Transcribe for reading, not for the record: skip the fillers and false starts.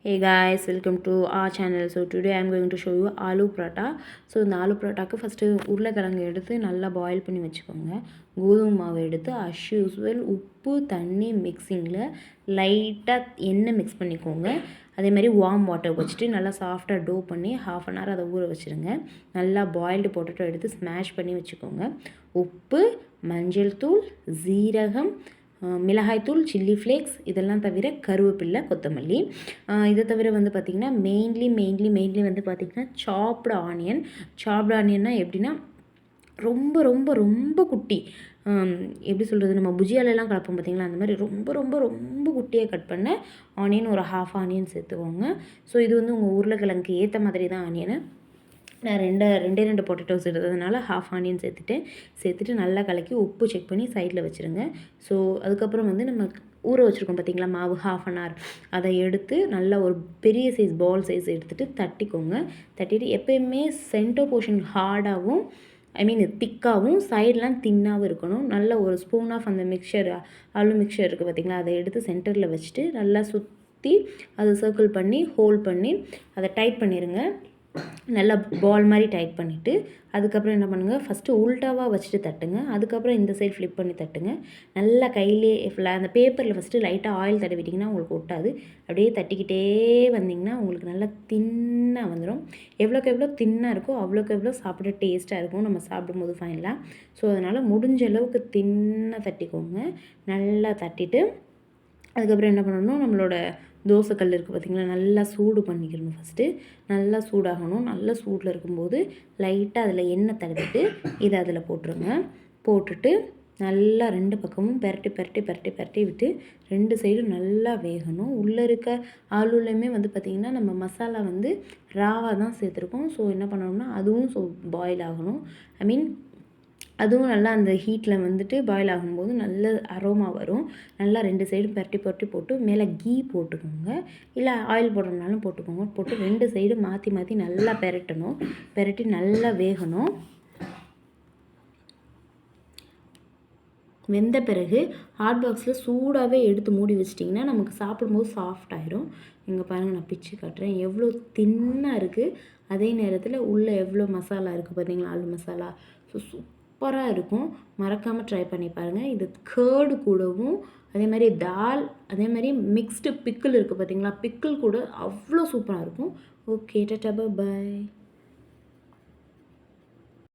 Hey guys, welcome to our channel. So today I am going to show you aloo paratha. So இந்த aloo பரோட்டாக்கு first உருளைக்கிழங்கு எடுத்து நல்லா boil பண்ணி வச்சுக்கோங்க. கோதுமை மாவு எடுத்து அஸ் யூஸ்வல் உப்பு தண்ணி மிக்சிங்கில் லைட்டாக எண்ணெய் மிக்ஸ் பண்ணிக்கோங்க. அதே மாதிரி வார்ம் வாட்டர் வச்சுட்டு நல்லா சாஃப்டாக டோ பண்ணி ½ அன் ஹவர் அதை ஊற வச்சுருங்க. நல்லா பாயில்டு பொட்டேட்டோ எடுத்து ஸ்மாஷ் பண்ணி வச்சுக்கோங்க. உப்பு, மஞ்சள் தூள், ஜீரகம், மிளகாய்த்தூள், சில்லி ஃப்ளேக்ஸ் இதெல்லாம் தவிர கருவேப்பில்லை, கொத்தமல்லி. இதை தவிர வந்து பார்த்திங்கன்னா மெயின்லி வந்து பார்த்திங்கன்னா சாப்டு ஆனியன்னா எப்படின்னா ரொம்ப ரொம்ப ரொம்ப குட்டி, எப்படி சொல்கிறது, நம்ம புஜியாலெலாம் கலப்போம் பார்த்திங்களா, அந்த மாதிரி ரொம்ப ரொம்ப ரொம்ப குட்டியாக கட் பண்ண ஆனியன் ஒரு ½ ஆனியன் சேர்த்துக்கோங்க. ஸோ இது வந்து உங்கள் உருளைக்கிழங்குக்கு ஏற்ற மாதிரி தான் ஆனியனை. நான் ரெண்டு பொட்டேட்டோஸ் எடுத்ததுனால ½ ஆனியன் சேர்த்துட்டு நல்லா கலக்கி உப்பு செக் பண்ணி சைடில் வச்சுருங்க. ஸோ அதுக்கப்புறம் வந்து நம்ம ஊற வச்சுருக்கோம் பார்த்திங்களா மாவு ½ அன் ஹவர், அதை எடுத்து நல்லா ஒரு பெரிய சைஸ் பால் சைஸ் எடுத்துகிட்டு தட்டிக்கோங்க. தட்டிட்டு எப்போயுமே சென்டர் போர்ஷன் ஹார்டாகவும் திக்காகவும் சைடெலாம் தின்னாகவும் இருக்கணும். நல்ல ஒரு ஸ்பூன் ஆஃப் அந்த ஆலு மிக்சர் இருக்குது பார்த்திங்களா, அதை எடுத்து சென்டரில் வச்சுட்டு நல்லா சுற்றி அதை சர்க்கிள் பண்ணி ஹோல்ட் பண்ணி அதை டைட் பண்ணிடுங்க. நல்லா பால் மாதிரி டைட் பண்ணிவிட்டு அதுக்கப்புறம் என்ன பண்ணுங்கள், ஃபஸ்ட்டு உல்ட்டாவாக வச்சுட்டு தட்டுங்க. அதுக்கப்புறம் இந்த சைடு ஃப்ளிப் பண்ணி தட்டுங்க. நல்லா கையிலே அந்த பேப்பரில் ஃபஸ்ட்டு லைட்டாக ஆயில் தடவிட்டிங்கன்னா உங்களுக்கு ஒட்டாது. அப்படியே தட்டிக்கிட்டே வந்திங்கன்னா உங்களுக்கு நல்லா தின்னாக வந்துடும். எவ்வளோக்கு எவ்வளோ தின்னாக இருக்கோ அவ்வளோக்கு எவ்வளோ சாப்பிட டேஸ்ட்டாக இருக்கும் நம்ம சாப்பிடும்போது ஃபைனலாக. ஸோ அதனால் முடிஞ்ச அளவுக்கு தின்னாக தட்டிக்கோங்க. நல்லா தட்டிட்டு அதுக்கப்புறம் என்ன பண்ணணும், நம்மளோட தோசைக்கல் இருக்குது பார்த்திங்களா, நல்லா சூடு பண்ணிக்கணும். ஃபஸ்ட்டு நல்லா சூடாகணும். நல்ல சூடில் இருக்கும்போது லைட்டாக அதில் எண்ணெய் தடவிட்டு இதை அதில் போட்டுருங்க. போட்டுட்டு நல்லா 2 பக்கமும் பெரட்டி விட்டு 2 சைடும் நல்லா வேகணும். உள்ளே இருக்க ஆளுலையுமே வந்து பார்த்திங்கன்னா நம்ம மசாலா வந்து ராவாக தான் சேர்த்துருக்கோம். ஸோ என்ன பண்ணணும்னா அதுவும் பாயில் ஆகணும். அதுவும் நல்லா அந்த ஹீட்டில் வந்துட்டு பாயில் ஆகும்போது நல்ல அரோமா வரும். நல்லா 2 சைடும் பெரட்டி போட்டு மேலே கீ போட்டுக்கோங்க, இல்லை ஆயில் போடுறதுனாலும் போட்டுக்கோங்க. போட்டு 2 சைடும் மாற்றி நல்லா பெரட்டி நல்லா வேகணும். வெந்த பிறகு ஹாட் பாக்ஸில் சூடாகவே எடுத்து மூடி வச்சிட்டிங்கன்னா நமக்கு சாப்பிடும்போது சாஃப்ட் ஆகிடும். இங்கே பாருங்கள், நான் பிச்சு காட்டுறேன் எவ்வளோ தின்னாக இருக்குது. அதே நேரத்தில் உள்ளே எவ்வளோ மசாலா இருக்குது பார்த்தீங்களா, ஆலு மசாலா. ஸோ சூப்பராக இருக்கும். மறக்காமல் ட்ரை பண்ணி பாருங்கள். இது கேர்டு கூடவும் அதே மாதிரி தால், அதே மாதிரி மிக்ஸ்டு பிக்கிள் இருக்குது பார்த்தீங்களா, பிக்கிள் கூட அவ்வளோ சூப்பராக இருக்கும். ஓகே, டாடா, பாய்.